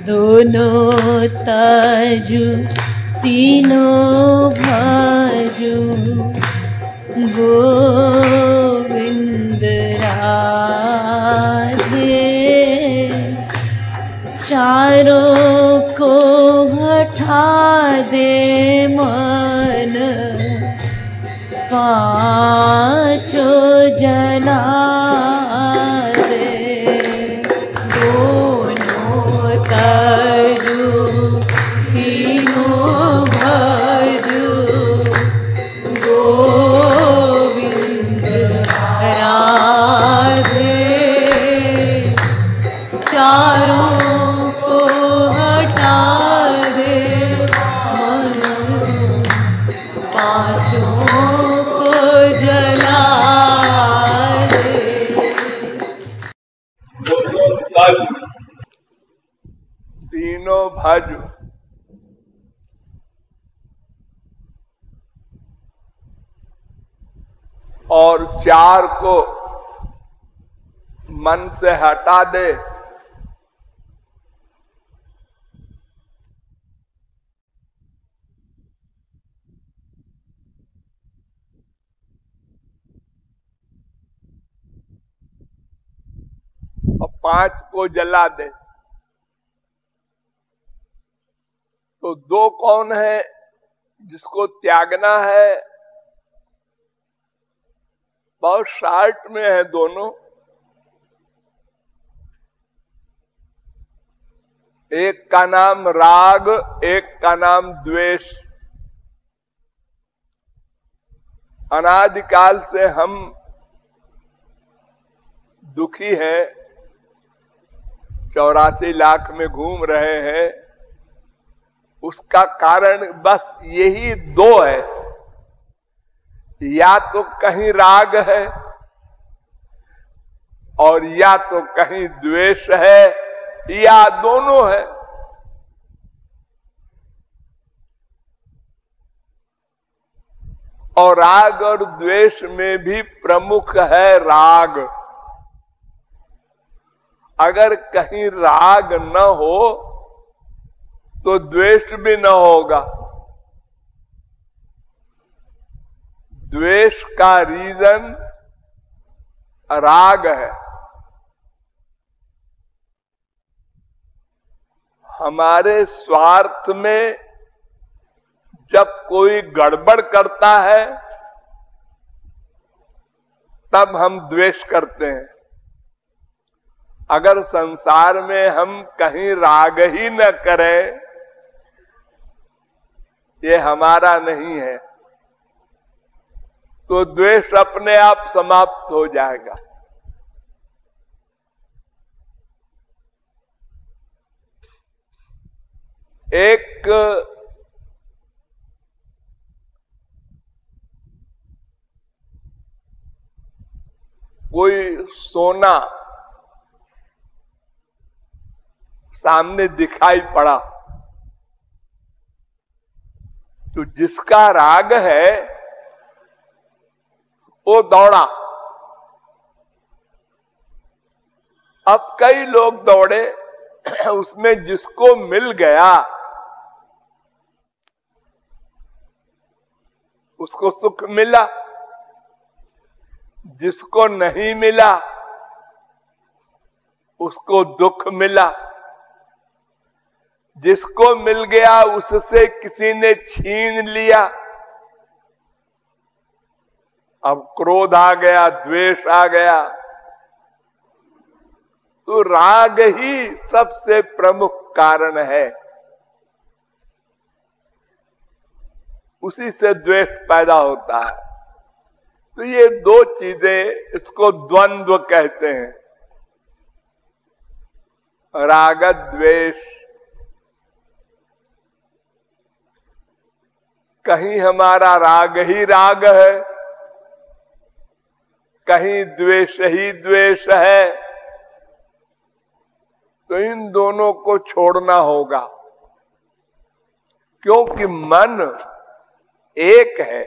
दोनों ताजू तीनों भाजू गोविंद राधे। चारों को हटा दे मन पांचों जला दे। दोनों ताजू तीनों भाजू गोविंद राधे। चारों को हटा दे मन पांचों को जला दे। तीनों भाजू और चार को मन से हटा दे। और पांच को जला दे। तो दो कौन है जिसको त्यागना है? बहुत शार्ट में है दोनों। एक का नाम राग, एक का नाम द्वेष। अनादिकाल से हम दुखी हैं, 84 लाख में घूम रहे हैं। उसका कारण बस यही दो है, या तो कहीं राग है और या तो कहीं द्वेष है, या दोनों है। और राग और द्वेष में भी प्रमुख है राग। अगर कहीं राग न हो तो द्वेष भी न होगा। द्वेष का रीजन राग है। हमारे स्वार्थ में जब कोई गड़बड़ करता है तब हम द्वेष करते हैं। अगर संसार में हम कहीं राग ही न करें, ये हमारा नहीं है, तो द्वेष अपने आप समाप्त हो जाएगा। एक कोई सोना सामने दिखाई पड़ा, तो जिसका राग है वो दौड़ा। अब कई लोग दौड़े, उसमें जिसको मिल गया उसको सुख मिला, जिसको नहीं मिला उसको दुख मिला। जिसको मिल गया उससे किसी ने छीन लिया। अब क्रोध आ गया, द्वेष आ गया। तो राग ही सबसे प्रमुख कारण है, उसी से द्वेष पैदा होता है। तो ये दो चीजें, इसको द्वंद्व कहते हैं, राग द्वेष। कहीं हमारा राग ही राग है, कहीं द्वेष ही द्वेष है। तो इन दोनों को छोड़ना होगा, क्योंकि मन एक है,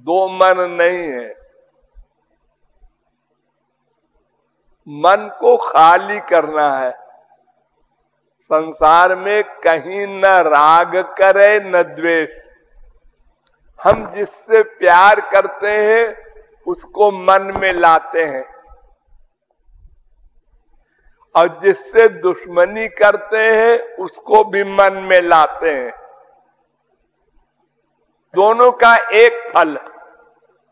दो मन नहीं है। मन को खाली करना है। संसार में कहीं न राग करे न द्वेष। हम जिससे प्यार करते हैं उसको मन में लाते हैं, और जिससे दुश्मनी करते हैं उसको भी मन में लाते हैं। दोनों का एक फल।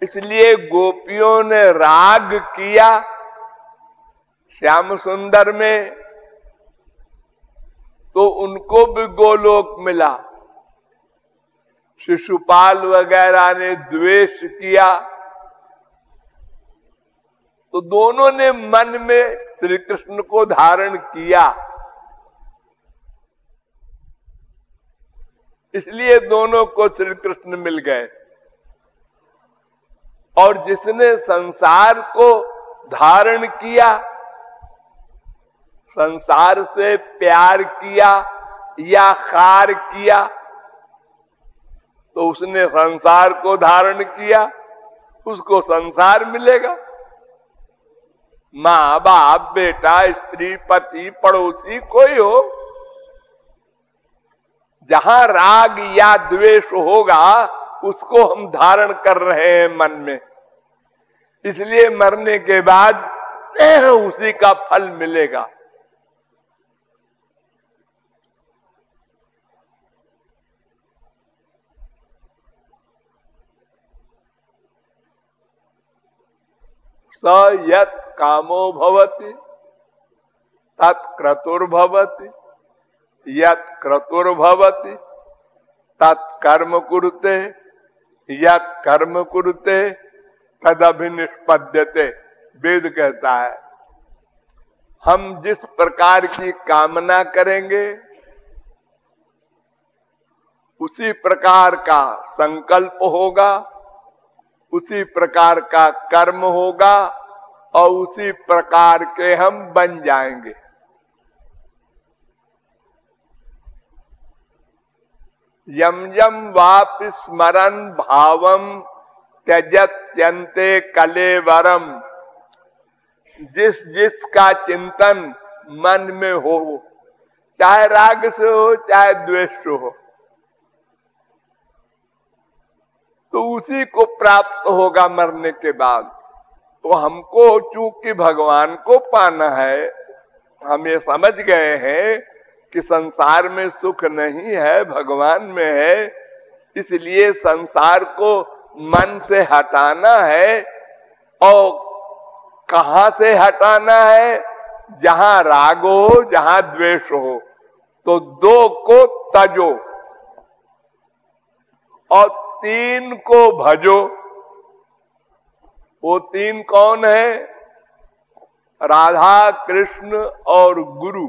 इसलिए गोपियों ने राग किया श्याम सुंदर में, तो उनको भी गोलोक मिला। शिशुपाल वगैरह ने द्वेष किया, तो दोनों ने मन में श्री कृष्ण को धारण किया। इसलिए दोनों को श्री कृष्ण मिल गए। और जिसने संसार को धारण किया, संसार से प्यार किया या खार किया, तो उसने संसार को धारण किया, उसको संसार मिलेगा। माँ बाप बेटा स्त्री पति पड़ोसी कोई हो, जहां राग या द्वेष होगा उसको हम धारण कर रहे हैं मन में। इसलिए मरने के बाद उसी का फल मिलेगा। स यत् कामो भवति तत् क्रतुर्भवति, यत् क्रतुर्भवति तत् कर्म कुरुते, यत् कर्म कुरुते तदभिनिष्पद्यते। वेद कहता है हम जिस प्रकार की कामना करेंगे उसी प्रकार का संकल्प होगा, उसी प्रकार का कर्म होगा, और उसी प्रकार के हम बन जाएंगे। यम यम वापि स्मरन् भावम त्यजत्यन्ते कलेवरम। जिस जिसका चिंतन मन में हो, चाहे राग से हो चाहे द्वेष से हो, तो उसी को प्राप्त होगा मरने के बाद। तो हमको चूंकि भगवान को पाना है, हम ये समझ गए हैं कि संसार में सुख नहीं है, भगवान में है। इसलिए संसार को मन से हटाना है। और कहां से हटाना है? जहां राग हो, जहां द्वेष हो। तो दो को तजो और तीन को भजो। वो तीन कौन है? राधा कृष्ण और गुरु।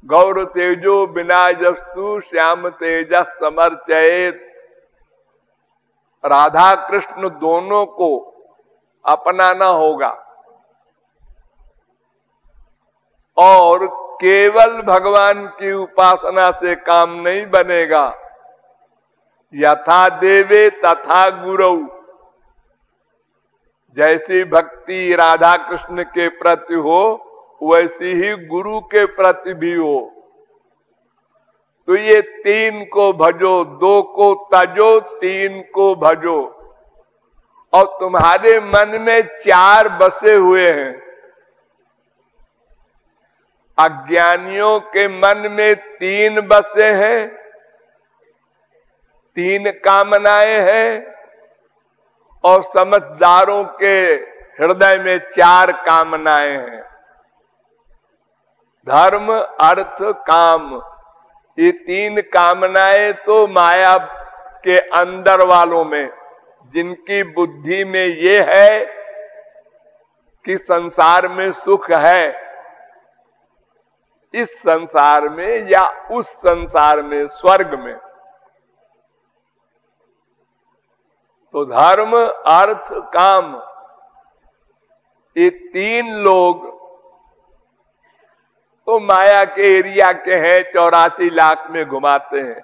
गौर तेजो विनाजस्तु श्याम तेजस समर्चयेत। राधा कृष्ण दोनों को अपनाना होगा, और केवल भगवान की उपासना से काम नहीं बनेगा। यथा देवे तथा गुरु। जैसी भक्ति राधा कृष्ण के प्रति हो, वैसी ही गुरु के प्रति भी हो। तो ये तीन को भजो, दो को तजो, तीन को भजो। और तुम्हारे मन में चार बसे हुए हैं। अज्ञानियों के मन में तीन बसे हैं, तीन कामनाएं हैं, और समझदारों के हृदय में चार कामनाएं हैं। धर्म अर्थ काम, ये तीन कामनाएं तो माया के अंदर वालों में, जिनकी बुद्धि में ये है कि संसार में सुख है, इस संसार में या उस संसार में, स्वर्ग में। तो धर्म अर्थ काम, ये तीन लोग तो माया के एरिया के हैं, 84 लाख में घुमाते हैं।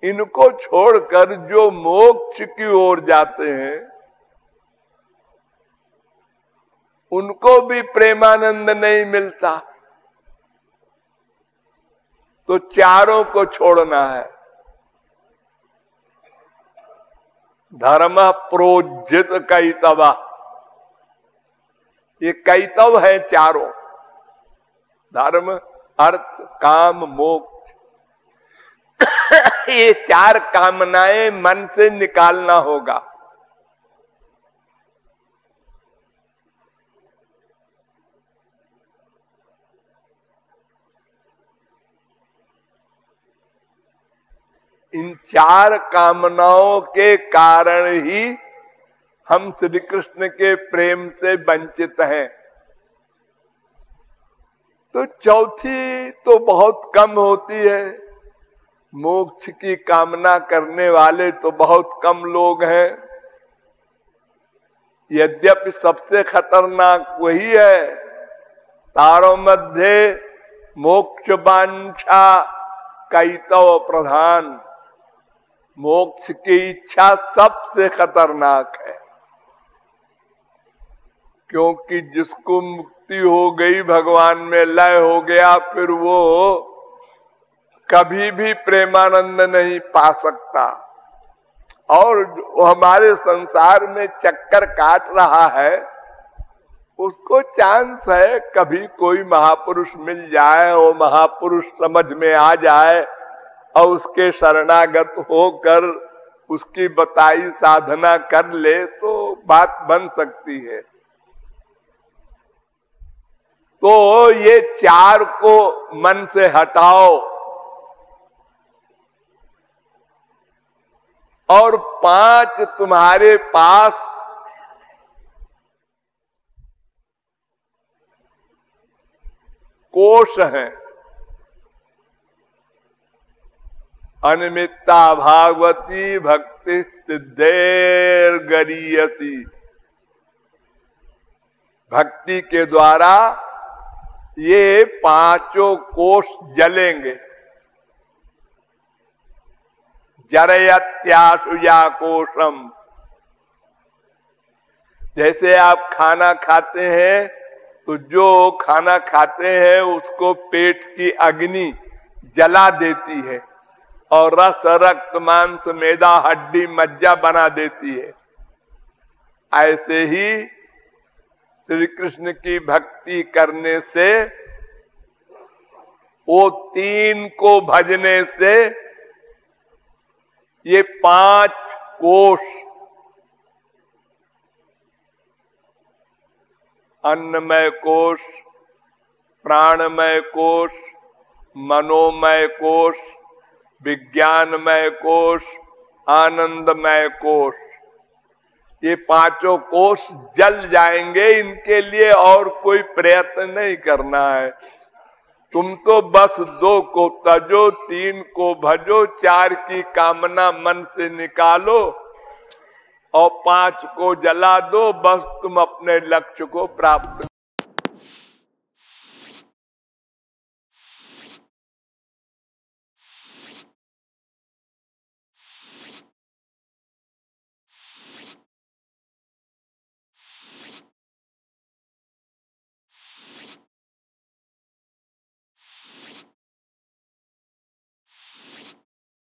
इनको छोड़कर जो मोक्ष की ओर जाते हैं, उनको भी प्रेमानंद नहीं मिलता, तो चारों को छोड़ना है। धर्म प्रोज्जित कैतवा, ये कैतव है चारों, धर्म अर्थ काम मोक्ष। ये चार कामनाएं मन से निकालना होगा। इन चार कामनाओं के कारण ही हम श्री कृष्ण के प्रेम से वंचित हैं। तो चौथी तो बहुत कम होती है। मोक्ष की कामना करने वाले तो बहुत कम लोग हैं। यद्यपि सबसे खतरनाक वही है, तारों मध्य मोक्ष वांछा कैतव प्रधान। मोक्ष की इच्छा सबसे खतरनाक है, क्योंकि जिसको मुक्ति हो गई, भगवान में लय हो गया, फिर वो कभी भी प्रेमानंद नहीं पा सकता। और जो हमारे संसार में चक्कर काट रहा है, उसको चांस है कभी कोई महापुरुष मिल जाए, वो महापुरुष समझ में आ जाए और उसके शरणागत होकर उसकी बताई साधना कर ले, तो बात बन सकती है। तो ये चार को मन से हटाओ और पांच तुम्हारे पास कोश हैं। अनिमित्ता भागवती भक्ति सिद्धेर गरीयसी। भक्ति के द्वारा ये पांचों कोश जलेंगे। जरयत्याशुया कोशम। जैसे आप खाना खाते हैं तो जो खाना खाते हैं उसको पेट की अग्नि जला देती है और रस रक्त मांस मेदा हड्डी मज्जा बना देती है। ऐसे ही श्री कृष्ण की भक्ति करने से, वो तीन को भजने से ये पांच कोश, अन्नमय कोश, प्राणमय कोश, मनोमय कोश, विज्ञानमय कोश, आनंदमय कोश, ये पांचों कोश जल जाएंगे। इनके लिए और कोई प्रयत्न नहीं करना है। तुम तो बस दो को तजो, तीन को भजो, चार की कामना मन से निकालो और पांच को जला दो। बस तुम अपने लक्ष्य को प्राप्त